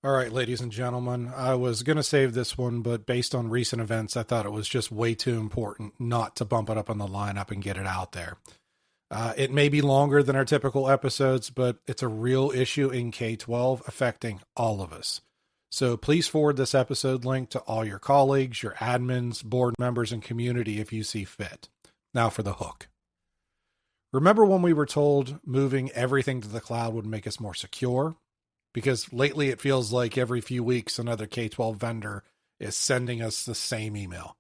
All right, ladies and gentlemen, I was going to save this one, but based on recent events, I thought it was just way too important not to bump it up on the lineup and get it out there. It may be longer than our typical episodes, but it's a real issue in K-12 affecting all of us. So please forward this episode link to all your colleagues, your admins, board members, and community if you see fit. Now for the hook. Remember when we were told moving everything to the cloud would make us more secure? Because lately it feels like every few weeks another K-12 vendor is sending us the same email.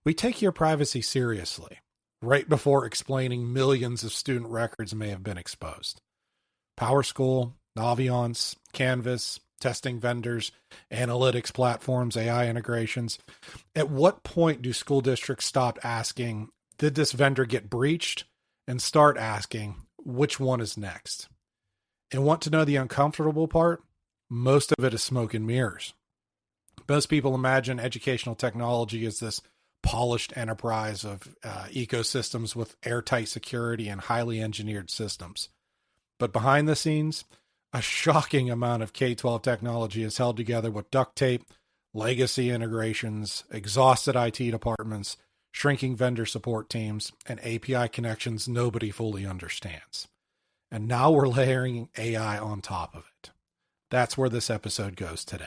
We take your privacy seriously, right before explaining millions of student records may have been exposed. PowerSchool, Naviance, Canvas, testing vendors, analytics platforms, AI integrations. At what point do school districts stop asking, did this vendor get breached? And start asking, which one is next? And want to know the uncomfortable part? Most of it is smoke and mirrors. Most people imagine educational technology as this polished enterprise of ecosystems with airtight security and highly engineered systems. But behind the scenes, a shocking amount of K-12 technology is held together with duct tape, legacy integrations, exhausted IT departments, shrinking vendor support teams, and API connections nobody fully understands. And now we're layering AI on top of it. That's where this episode goes today.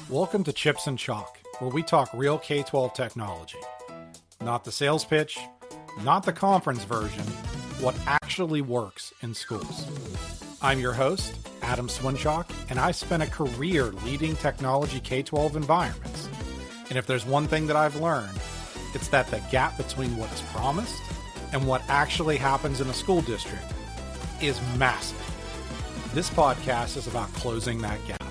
Welcome to Chips and Chalk, where we talk real K-12 technology. Not the sales pitch, not the conference version, what actually works in schools. I'm your host, Adam Swinchock, and I spent a career leading technology K-12 environments. And if there's one thing that I've learned, it's that the gap between what is promised and what actually happens in a school district is massive. This podcast is about closing that gap.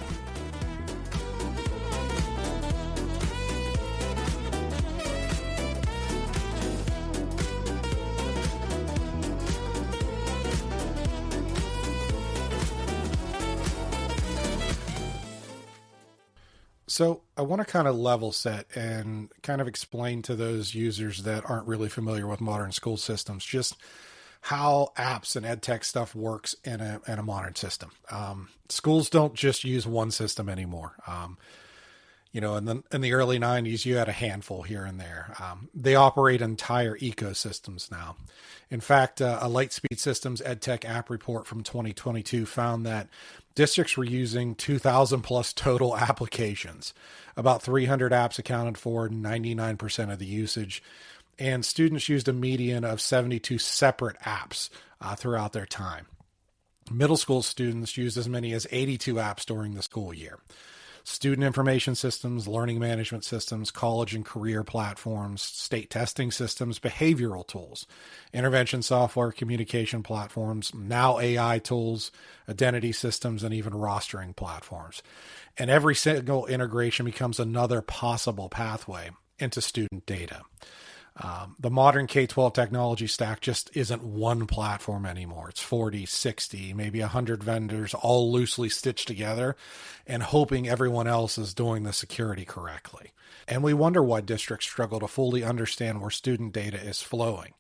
So I want to kind of level set and kind of explain to those users that aren't really familiar with modern school systems just how apps and ed tech stuff works in a modern system. Schools don't just use one system anymore. In the early 90s, you had a handful here and there. They operate entire ecosystems now. In fact, a Lightspeed Systems EdTech app report from 2022 found that districts were using 2,000 plus total applications. About 300 apps accounted for 99% of the usage, and students used a median of 72 separate apps throughout their time. Middle school students used as many as 82 apps during the school year. Student information systems, learning management systems, college and career platforms, state testing systems, behavioral tools, intervention software, communication platforms, now AI tools, identity systems, and even rostering platforms. And every single integration becomes another possible pathway into student data. The modern K-12 technology stack just isn't one platform anymore. It's 40, 60, maybe 100 vendors all loosely stitched together and hoping everyone else is doing the security correctly. And we wonder why districts struggle to fully understand where student data is flowing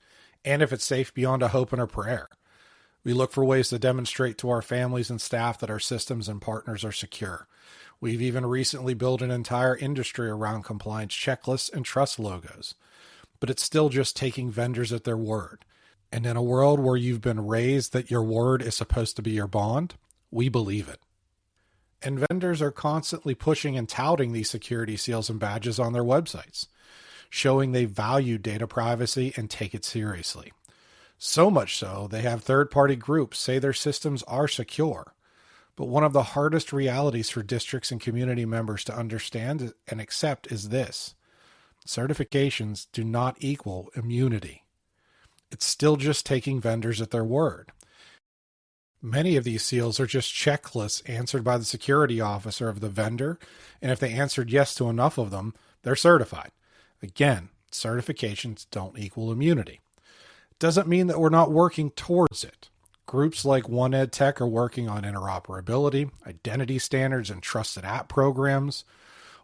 and if it's safe beyond a hope and a prayer. We look for ways to demonstrate to our families and staff that our systems and partners are secure. We've even recently built an entire industry around compliance checklists and trust logos. But it's still just taking vendors at their word. And in a world where you've been raised that your word is supposed to be your bond, we believe it. And vendors are constantly pushing and touting these security seals and badges on their websites, showing they value data privacy and take it seriously. So much so, they have third-party groups say their systems are secure. But one of the hardest realities for districts and community members to understand and accept is this. Certifications do not equal immunity. It's still just taking vendors at their word. Many of these seals are just checklists answered by the security officer of the vendor, and if they answered yes to enough of them, they're certified. Again, certifications don't equal immunity. It doesn't mean that we're not working towards it. Groups like One Ed Tech are working on interoperability, identity standards, and trusted app programs.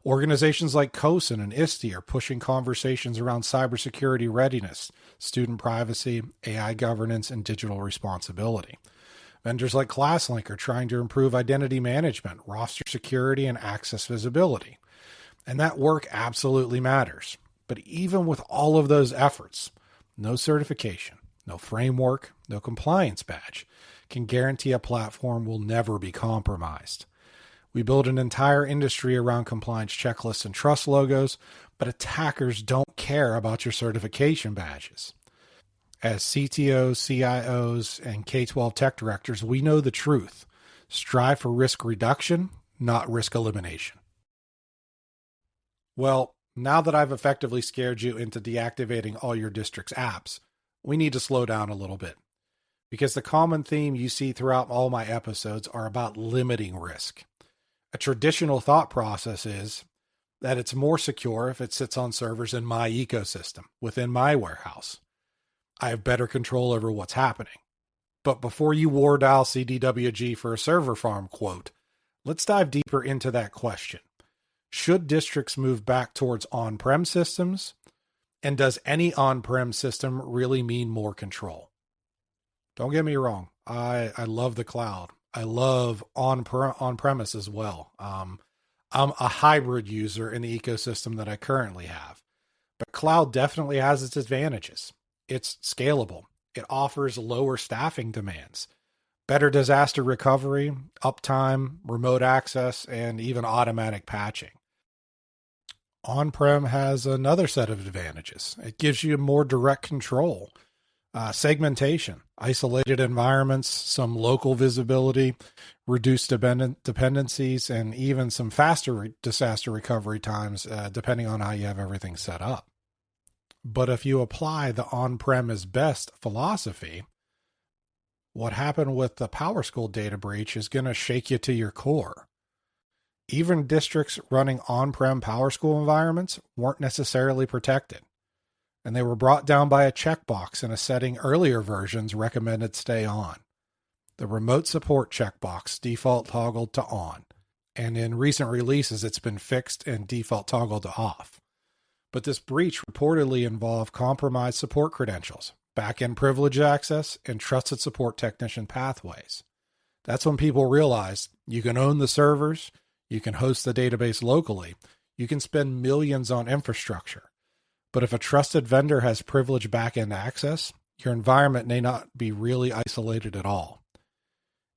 Organizations like COSIN and ISTE are pushing conversations around cybersecurity readiness, student privacy, AI governance, and digital responsibility. Vendors like ClassLink are trying to improve identity management, roster security, and access visibility. And that work absolutely matters. But even with all of those efforts, no certification, no framework, no compliance badge can guarantee a platform will never be compromised. We build an entire industry around compliance checklists and trust logos, but attackers don't care about your certification badges. As CTOs, CIOs, and K-12 tech directors, we know the truth. Strive for risk reduction, not risk elimination. Well, now that I've effectively scared you into deactivating all your district's apps, we need to slow down a little bit. Because the common theme you see throughout all my episodes are about limiting risk. A traditional thought process is that it's more secure if it sits on servers in my ecosystem, within my warehouse. I have better control over what's happening. But before you war dial CDWG for a server farm quote, let's dive deeper into that question. Should districts move back towards on-prem systems? And does any on-prem system really mean more control? Don't get me wrong. I love the cloud. I love on-premise as well. I'm a hybrid user in the ecosystem that I currently have. But cloud definitely has its advantages. It's scalable. It offers lower staffing demands, better disaster recovery, uptime, remote access, and even automatic patching. On-prem has another set of advantages. It gives you more direct control, segmentation, isolated environments, some local visibility, reduced dependencies, and even some faster disaster recovery times, depending on how you have everything set up. But if you apply the on-prem is best philosophy, what happened with the PowerSchool data breach is going to shake you to your core. Even districts running on-prem PowerSchool environments weren't necessarily protected, and they were brought down by a checkbox in a setting earlier versions recommended stay on. The remote support checkbox default toggled to on, and in recent releases it's been fixed and default toggled to off. But this breach reportedly involved compromised support credentials, back-end privilege access, and trusted support technician pathways. That's when people realized you can own the servers, you can host the database locally, you can spend millions on infrastructure. But if a trusted vendor has privileged back-end access, your environment may not be really isolated at all.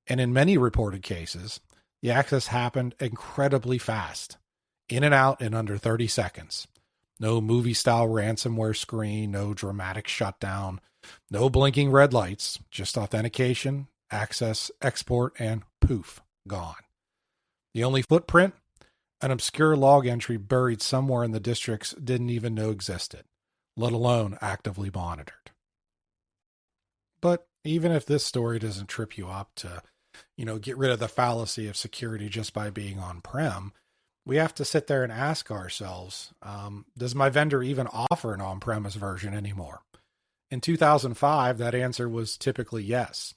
And in many reported cases, the access happened incredibly fast, in and out in under 30 seconds. No movie-style ransomware screen, no dramatic shutdown, no blinking red lights, just authentication, access, export, and poof, gone. The only footprint? An obscure log entry buried somewhere in the districts didn't even know existed, let alone actively monitored. But even if this story doesn't trip you up to, get rid of the fallacy of security just by being on-prem, we have to sit there and ask ourselves, does my vendor even offer an on-premise version anymore? In 2005, that answer was typically yes.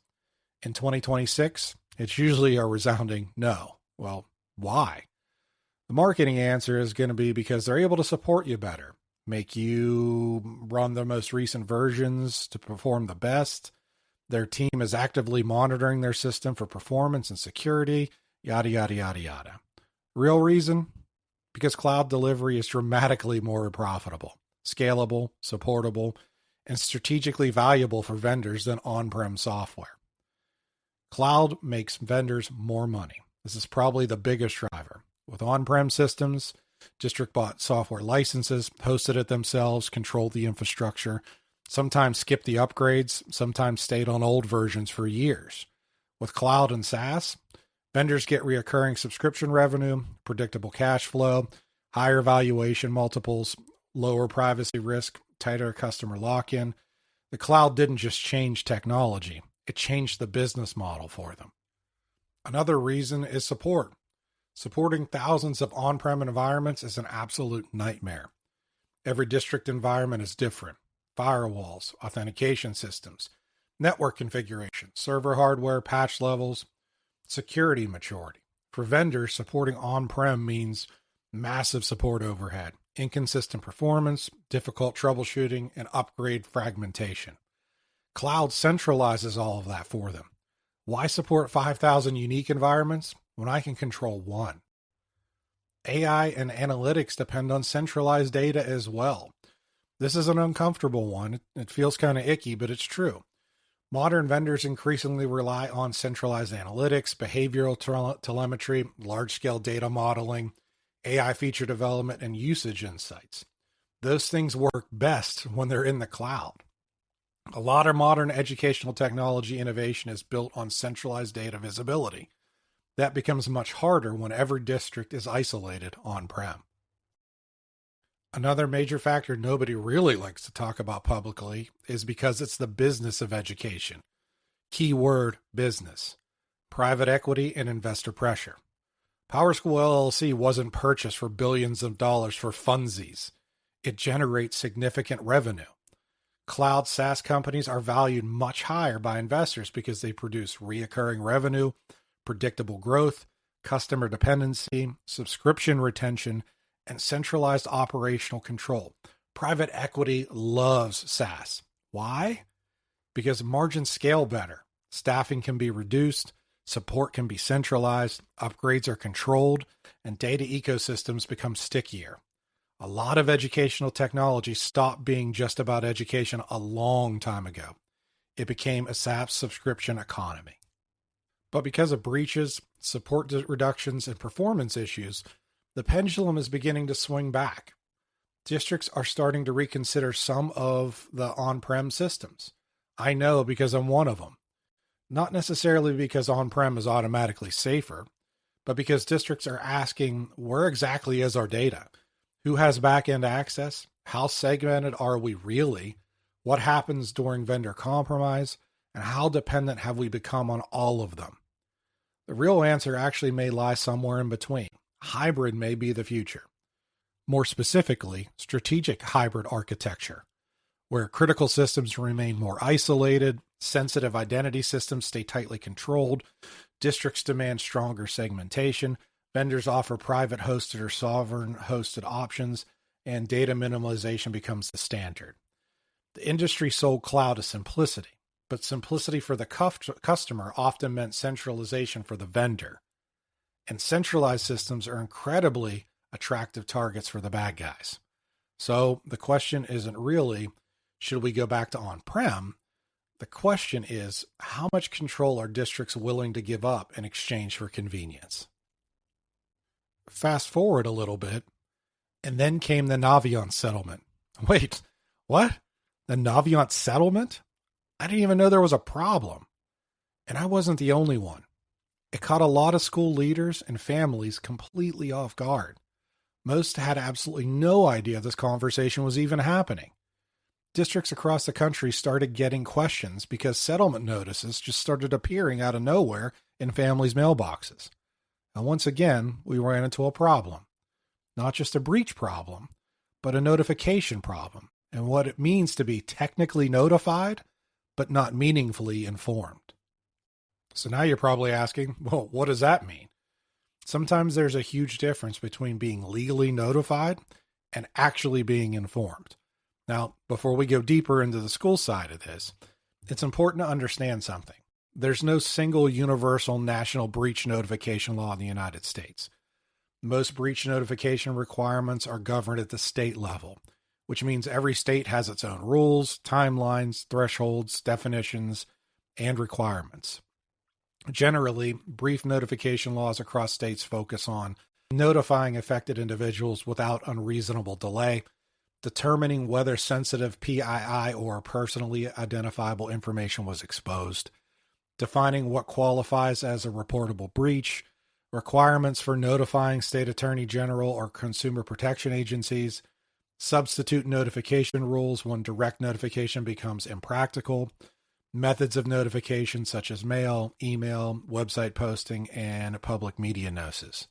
In 2026, it's usually a resounding no. Well, why? The marketing answer is going to be because they're able to support you better, make you run the most recent versions to perform the best. Their team is actively monitoring their system for performance and security, yada, yada, yada, yada. Real reason? Because cloud delivery is dramatically more profitable, scalable, supportable, and strategically valuable for vendors than on-prem software. Cloud makes vendors more money. This is probably the biggest driver. With on-prem systems, district bought software licenses, hosted it themselves, controlled the infrastructure, sometimes skipped the upgrades, sometimes stayed on old versions for years. With cloud and SaaS, vendors get reoccurring subscription revenue, predictable cash flow, higher valuation multiples, lower privacy risk, tighter customer lock-in. The cloud didn't just change technology, it changed the business model for them. Another reason is support. Supporting thousands of on-prem environments is an absolute nightmare. Every district environment is different. Firewalls, authentication systems, network configuration, server hardware, patch levels, security maturity. For vendors, supporting on-prem means massive support overhead, inconsistent performance, difficult troubleshooting, and upgrade fragmentation. Cloud centralizes all of that for them. Why support 5,000 unique environments when I can control one? AI and analytics depend on centralized data as well. This is an uncomfortable one. It feels kind of icky, but it's true. Modern vendors increasingly rely on centralized analytics, behavioral telemetry, large scale data modeling, AI feature development, and usage insights. Those things work best when they're in the cloud. A lot of modern educational technology innovation is built on centralized data visibility. That becomes much harder when every district is isolated on-prem. Another major factor nobody really likes to talk about publicly is because it's the business of education. Keyword business. Private equity and investor pressure. PowerSchool LLC wasn't purchased for billions of dollars for funsies. It generates significant revenue. Cloud SaaS companies are valued much higher by investors because they produce reoccurring revenue, predictable growth, customer dependency, subscription retention, and centralized operational control. Private equity loves SaaS. Why? Because margins scale better. Staffing can be reduced, support can be centralized, upgrades are controlled, and data ecosystems become stickier. A lot of educational technology stopped being just about education a long time ago. It became a SaaS subscription economy. But because of breaches, support reductions, and performance issues, the pendulum is beginning to swing back. Districts are starting to reconsider some of the on-prem systems. I know because I'm one of them. Not necessarily because on-prem is automatically safer, but because districts are asking, where exactly is our data? Who has back-end access? How segmented are we really? What happens during vendor compromise? And how dependent have we become on all of them? The real answer actually may lie somewhere in between. Hybrid may be the future. More specifically, strategic hybrid architecture, where critical systems remain more isolated, sensitive identity systems stay tightly controlled, districts demand stronger segmentation, vendors offer private hosted or sovereign hosted options, and data minimalization becomes the standard. The industry sold cloud as simplicity, but simplicity for the customer often meant centralization for the vendor. And centralized systems are incredibly attractive targets for the bad guys. So the question isn't really, should we go back to on-prem? The question is, how much control are districts willing to give up in exchange for convenience? Fast forward a little bit, and then came the Naviance settlement. Wait, what? The Naviance settlement? I didn't even know there was a problem. And I wasn't the only one. It caught a lot of school leaders and families completely off guard. Most had absolutely no idea this conversation was even happening. Districts across the country started getting questions because settlement notices just started appearing out of nowhere in families' mailboxes. And once again, we ran into a problem. Not just a breach problem, but a notification problem, and what it means to be technically notified, but not meaningfully informed. So now you're probably asking, well, what does that mean? Sometimes there's a huge difference between being legally notified and actually being informed. Now, before we go deeper into the school side of this, it's important to understand something. There's no single universal national breach notification law in the United States. Most breach notification requirements are governed at the state level, which means every state has its own rules, timelines, thresholds, definitions, and requirements. Generally, brief notification laws across states focus on notifying affected individuals without unreasonable delay, determining whether sensitive PII or personally identifiable information was exposed, defining what qualifies as a reportable breach, requirements for notifying state attorney general or consumer protection agencies, substitute notification rules when direct notification becomes impractical, methods of notification such as mail, email, website posting, and public media notices.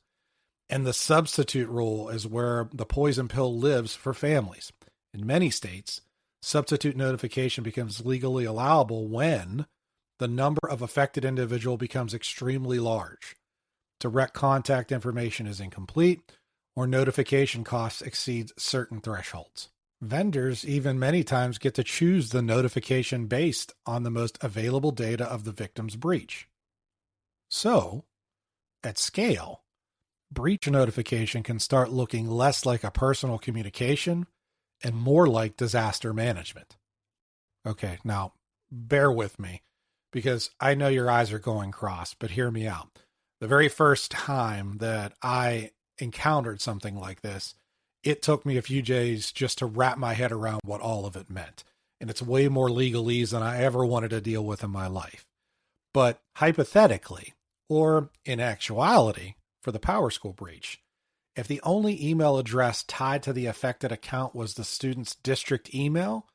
And the substitute rule is where the poison pill lives for families. In many states, substitute notification becomes legally allowable when the number of affected individual becomes extremely large, direct contact information is incomplete, or notification costs exceed certain thresholds. Vendors even many times get to choose the notification based on the most available data of the victim's breach. So, at scale, breach notification can start looking less like a personal communication and more like disaster management. Okay, now bear with me because I know your eyes are going cross, but hear me out. The very first time that I encountered something like this, it took me a few days just to wrap my head around what all of it meant. And it's way more legalese than I ever wanted to deal with in my life. But hypothetically, or in actuality, for the PowerSchool breach, if the only email address tied to the affected account was the student's district email,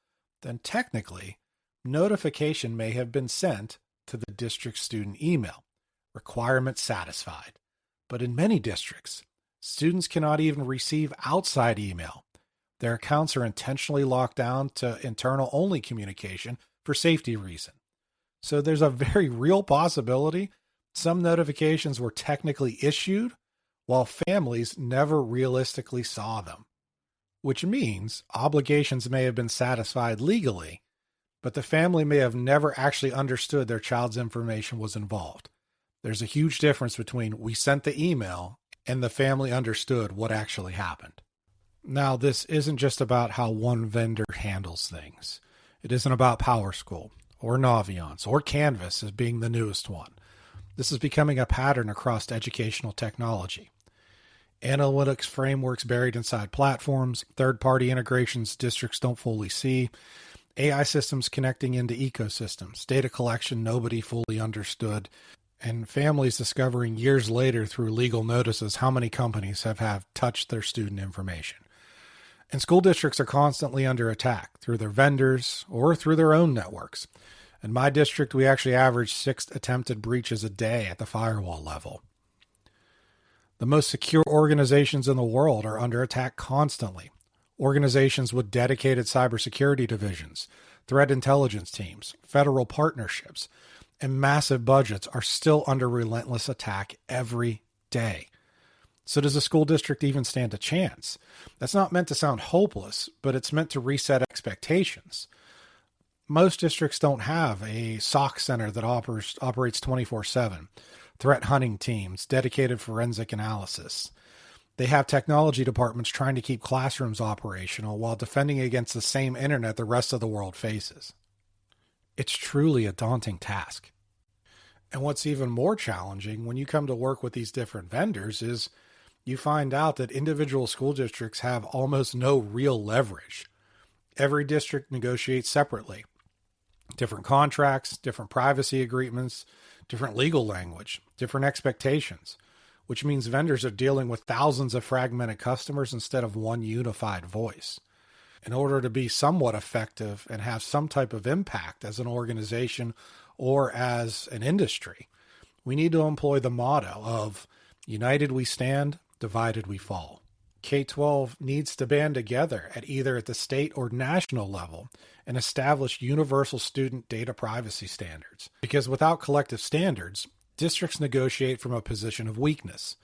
then technically, notification may have been sent to the district student email. Requirement satisfied. But in many districts, students cannot even receive outside email. Their accounts are intentionally locked down to internal only communication for safety reasons. So there's a very real possibility some notifications were technically issued while families never realistically saw them, which means obligations may have been satisfied legally, but the family may have never actually understood their child's information was involved. There's a huge difference between we sent the email and the family understood what actually happened. Now, this isn't just about how one vendor handles things. It isn't about PowerSchool or Naviance or Canvas as being the newest one. This is becoming a pattern across educational technology. Analytics frameworks buried inside platforms, third-party integrations districts don't fully see, AI systems connecting into ecosystems, data collection nobody fully understood, and families discovering years later through legal notices how many companies have touched their student information. And school districts are constantly under attack through their vendors or through their own networks. In my district, we actually average 6 attempted breaches a day at the firewall level. The most secure organizations in the world are under attack constantly. Organizations with dedicated cybersecurity divisions, threat intelligence teams, federal partnerships, and massive budgets are still under relentless attack every day. So does a school district even stand a chance? That's not meant to sound hopeless, but it's meant to reset expectations. Most districts don't have a SOC center that operates 24/7, threat hunting teams, dedicated forensic analysis. They have technology departments trying to keep classrooms operational while defending against the same internet the rest of the world faces. It's truly a daunting task. And what's even more challenging when you come to work with these different vendors is you find out that individual school districts have almost no real leverage. Every district negotiates separately. Different contracts, different privacy agreements, different legal language, different expectations, which means vendors are dealing with thousands of fragmented customers instead of one unified voice. In order to be somewhat effective and have some type of impact as an organization or as an industry, we need to employ the motto of united we stand, divided we fall. K-12 needs to band together at either the state or national level and establish universal student data privacy standards. Because without collective standards, districts negotiate from a position of weakness.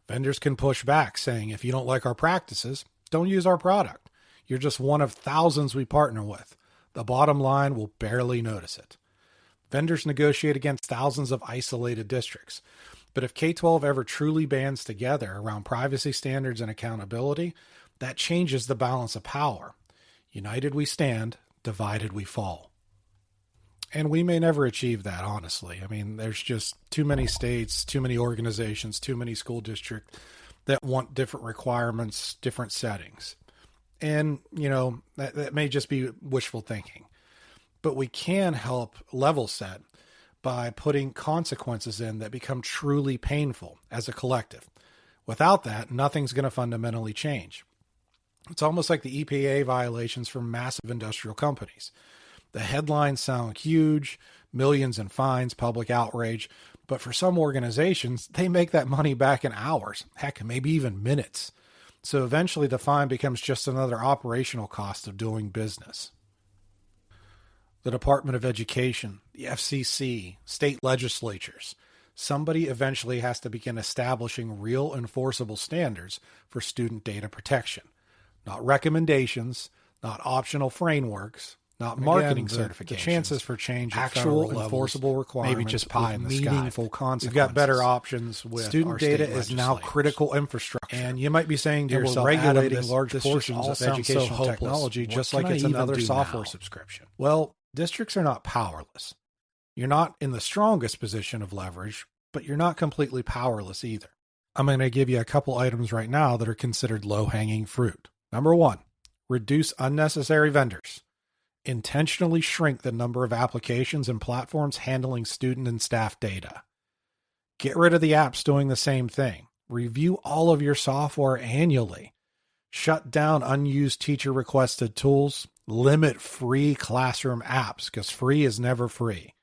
Vendors can push back saying, if you don't like our practices, don't use our product. You're just one of thousands we partner with. The bottom line will barely notice it. Vendors negotiate against thousands of isolated districts. But if K-12 ever truly bands together around privacy standards and accountability, that changes the balance of power. United we stand, divided we fall. And we may never achieve that, honestly. I mean, there's just too many states, too many organizations, too many school districts that want different requirements, different settings. And, that may just be wishful thinking. But we can help level set by putting consequences in that become truly painful as a collective. Without that, nothing's going to fundamentally change. It's almost like the EPA violations from massive industrial companies. The headlines sound huge, millions in fines, public outrage, but for some organizations, they make that money back in hours, heck, maybe even minutes. So eventually the fine becomes just another operational cost of doing business. The Department of Education, the FCC, state legislatures. Somebody eventually has to begin establishing real enforceable standards for student data protection. Not recommendations, not optional frameworks, not And marketing again, certifications. the chances for change at actual federal enforceable levels, requirements, maybe just pie in the meaningful sky. consequences. We've got better options with Student our data state is now legislators. critical infrastructure. And you might be saying to And we're yourself, regulating Adam, large this portions all of sounds so educational hopeless. technology, What just can like I it's even another do software now? subscription. Well, districts are not powerless. You're not in the strongest position of leverage, but you're not completely powerless either. I'm going to give you a couple items right now that are considered low-hanging fruit. Number 1, reduce unnecessary vendors. Intentionally shrink the number of applications and platforms handling student and staff data. Get rid of the apps doing the same thing. Review all of your software annually. Shut down unused teacher-requested tools. Limit free classroom apps, because free is never free.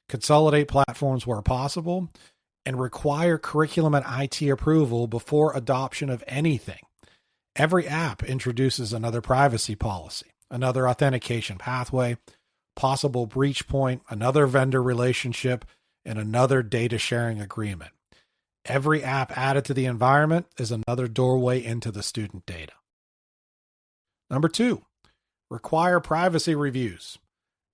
Consolidate platforms where possible, and require curriculum and IT approval before adoption of anything. Every app introduces another privacy policy, another authentication pathway, possible breach point, another vendor relationship, and another data sharing agreement. Every app added to the environment is another doorway into the student data. Number 2, require privacy reviews.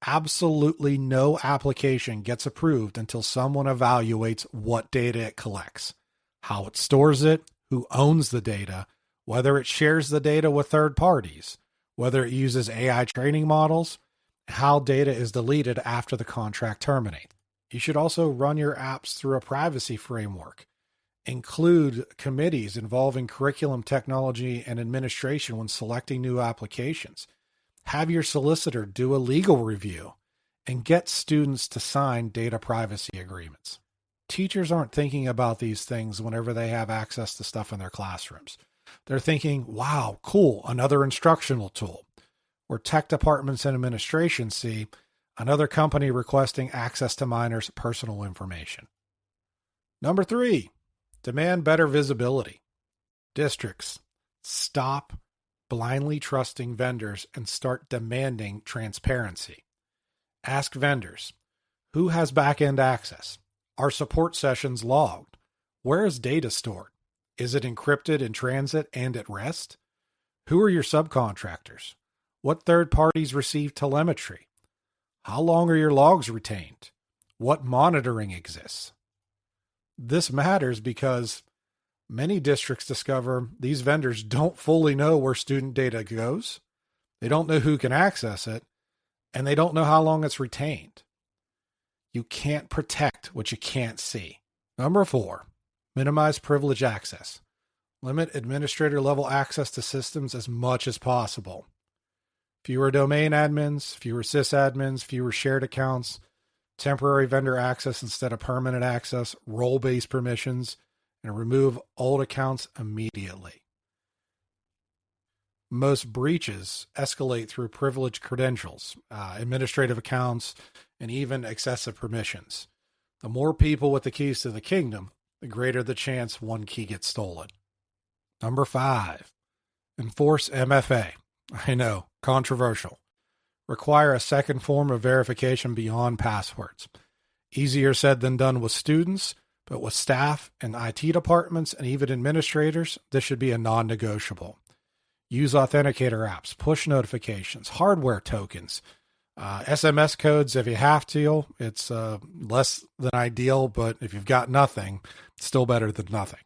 Absolutely no application gets approved until someone evaluates what data it collects, how it stores it, who owns the data, whether it shares the data with third parties, whether it uses AI training models, how data is deleted after the contract terminates. You should also run your apps through a privacy framework. Include committees involving curriculum, technology, and administration when selecting new applications. Have your solicitor do a legal review and get students to sign data privacy agreements. Teachers aren't thinking about these things whenever they have access to stuff in their classrooms. They're thinking, wow, cool, another instructional tool. Or tech departments and administration see another company requesting access to minors' personal information. Number 3, demand better visibility. Districts, stop blindly trusting vendors and start demanding transparency. Ask vendors, who has back-end access? Are support sessions logged? Where is data stored? Is it encrypted in transit and at rest? Who are your subcontractors? What third parties receive telemetry? How long are your logs retained? What monitoring exists? This matters because many districts discover these vendors don't fully know where student data goes. They don't know who can access it, and they don't know how long it's retained. You can't protect what you can't see. Number 4, minimize privilege access. Limit administrator level access to systems as much as possible. Fewer domain admins, fewer sysadmins, fewer shared accounts, temporary vendor access instead of permanent access, role-based permissions, and remove old accounts immediately. Most breaches escalate through privileged credentials, administrative accounts, and even excessive permissions. The more people with the keys to the kingdom, the greater the chance one key gets stolen. Number 5, enforce MFA. I know, controversial. Require a second form of verification beyond passwords. Easier said than done with students, but with staff and IT departments and even administrators, this should be a non-negotiable. Use authenticator apps, push notifications, hardware tokens, SMS codes if you have to. It's less than ideal, but if you've got nothing, it's still better than nothing.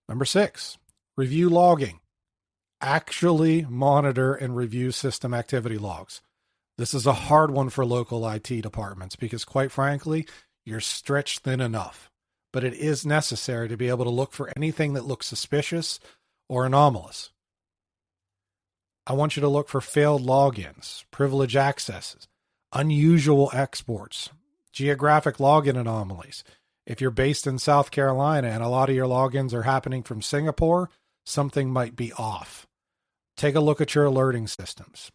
Number 6, review logging. Actually monitor and review system activity logs. This is a hard one for local IT departments because, quite frankly, you're stretched thin enough. But it is necessary to be able to look for anything that looks suspicious or anomalous. I want you to look for failed logins, privilege accesses, unusual exports, geographic login anomalies. If you're based in South Carolina and a lot of your logins are happening from Singapore, something might be off. Take a look at your alerting systems.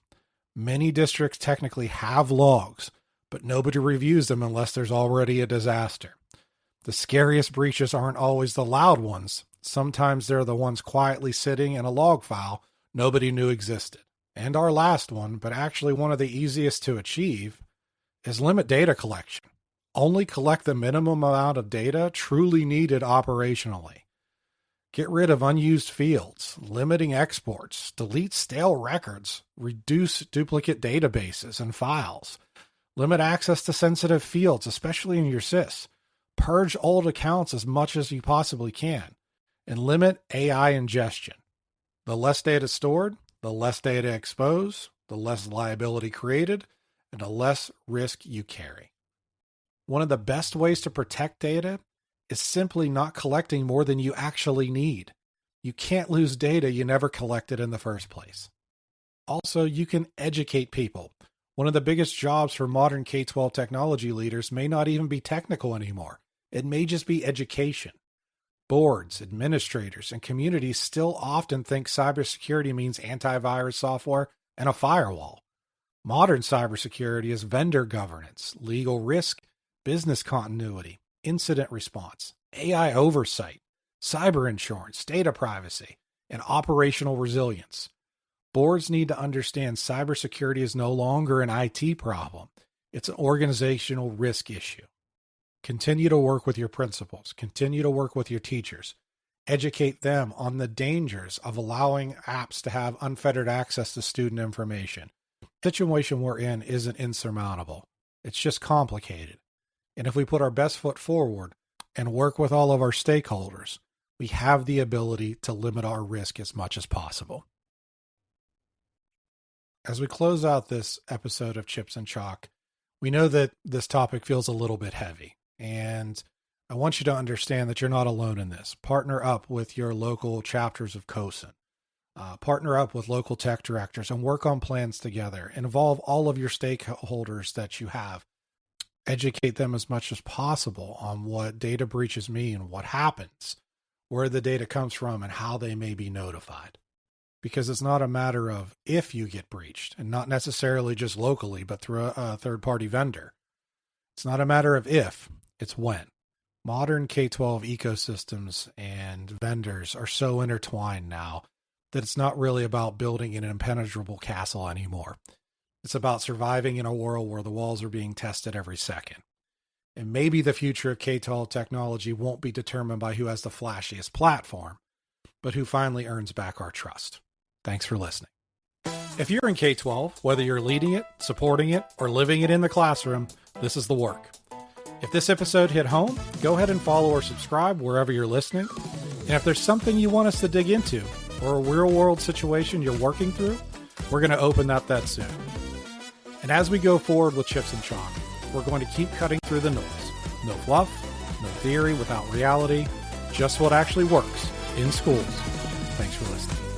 Many districts technically have logs, but nobody reviews them unless there's already a disaster. The scariest breaches aren't always the loud ones. Sometimes they're the ones quietly sitting in a log file nobody knew existed. And our last one, but actually one of the easiest to achieve, is limit data collection. Only collect the minimum amount of data truly needed operationally. Get rid of unused fields, limiting exports, delete stale records, reduce duplicate databases and files, limit access to sensitive fields, especially in your SIS, purge old accounts as much as you possibly can, and limit AI ingestion. The less data stored, the less data exposed, the less liability created, and the less risk you carry. One of the best ways to protect data is simply not collecting more than you actually need. You can't lose data you never collected in the first place. Also, you can educate people. One of the biggest jobs for modern K-12 technology leaders may not even be technical anymore. It may just be education. Boards, administrators, and communities still often think cybersecurity means antivirus software and a firewall. Modern cybersecurity is vendor governance, legal risk, business continuity, incident response, AI oversight, cyber insurance, data privacy, and operational resilience. Boards need to understand cybersecurity is no longer an IT problem. It's an organizational risk issue. Continue to work with your principals. Continue to work with your teachers. Educate them on the dangers of allowing apps to have unfettered access to student information. The situation we're in isn't insurmountable. It's just complicated. And if we put our best foot forward and work with all of our stakeholders, we have the ability to limit our risk as much as possible. As we close out this episode of Chips and Chalk, we know that this topic feels a little bit heavy, and I want you to understand that you're not alone in this. Partner up with your local chapters of COSIN. Partner up with local tech directors and work on plans together. Involve all of your stakeholders that you have. Educate them as much as possible on what data breaches mean, what happens, where the data comes from, and how they may be notified. Because it's not a matter of if you get breached, and not necessarily just locally, but through a third-party vendor. It's not a matter of if, it's when. Modern K-12 ecosystems and vendors are so intertwined now that it's not really about building an impenetrable castle anymore. It's about surviving in a world where the walls are being tested every second. And maybe the future of K-12 technology won't be determined by who has the flashiest platform, but who finally earns back our trust. Thanks for listening. If you're in K-12, whether you're leading it, supporting it, or living it in the classroom, this is the work. If this episode hit home, go ahead and follow or subscribe wherever you're listening. And if there's something you want us to dig into, or a real-world situation you're working through, we're going to open up that soon. And as we go forward with Chips and Chalk, we're going to keep cutting through the noise. No fluff, no theory without reality, just what actually works in schools. Thanks for listening.